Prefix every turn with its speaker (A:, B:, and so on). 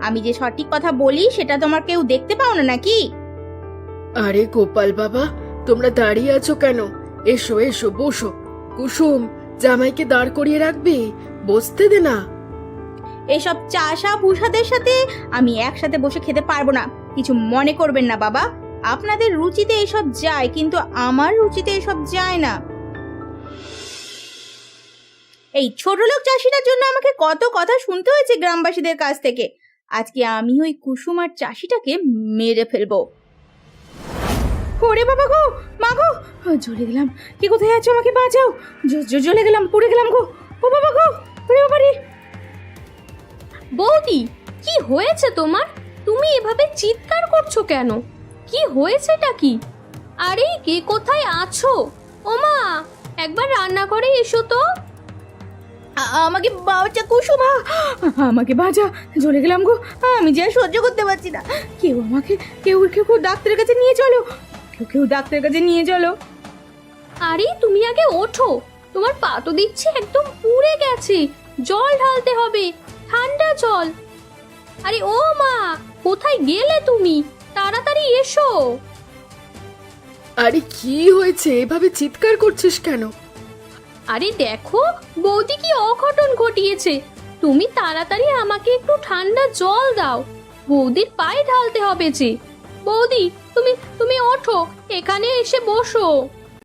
A: আমি যে সঠিক কথা বলি সেটা তোমার কেউ দেখতে পাও না নাকি?
B: আরে গোপাল বাবা, তোমরা দাঁড়িয়ে আছো কেন? এসো এসো, বসো। কুসুম, জামাইকে দাঁড় করিয়ে রাখবি, বসতে দে না।
A: এসব চাষা ভুষাদের সাথে আমি একসাথে বসে খেতে পারবো না। কিছু মনে করবেন না বাবা, আপনাদের রুচিতে এসব যায়, কিন্তু আমার রুচিতে এসব যায় না। এই ছোট লোক চাষিটার জন্য আমাকে কত কথা শুনতে হয়েছে গ্রামবাসীদের কাছ থেকে। আজকে আমি ওই কুসুম আর চাষিটাকে মেরে ফেলবো। ওরে বাবা গো, মা গো, জ্বলে গেলাম। কি কোথায় আছো? আমাকে বাঁচাও। জ্বলে গেলাম, পুড়ে গেলাম গো। ও বাবা গো, ওরে বাবা রে।
C: বৌদি, কি হয়েছে তোমার? তুমি এভাবে চিৎকার করছো কেন? কি হয়েছেটা কি? আরে কে কোথায় আছো? ওমা, একবার রান্নাঘরে এসো তো।
A: আমাকে বাঁচা কুসুমা, আমাকে বাঁচা। জ্বলে গেলাম গো, আমি যে আর সহ্য করতে পারছি না। কেউ ডাক্তারের কাছে নিয়ে চলো। কেউ ডাক্তারের কাছে নিয়ে চলো।
C: আরে তুমি আগে ওঠো, তোমার পা তো দেখছি একদম পুড়ে গেছে। জল ঢালতে হবে, ঠান্ডা জল। আরে ও মা, কোথায় গেলে তুমি? তাড়াতাড়ি এসো।
B: আরে কি হয়েছে? এভাবে চিৎকার করছিস কেন?
C: আরে দেখো, বৌদি কি অঘটন ঘটিয়েছে। তুমি তাড়াতাড়ি আমাকে একটু ঠান্ডা জল দাও, বৌদির পায়ে ঢালতে হবে যে। বৌদি, তুমি তুমি ওঠো, এখানে এসে বসো।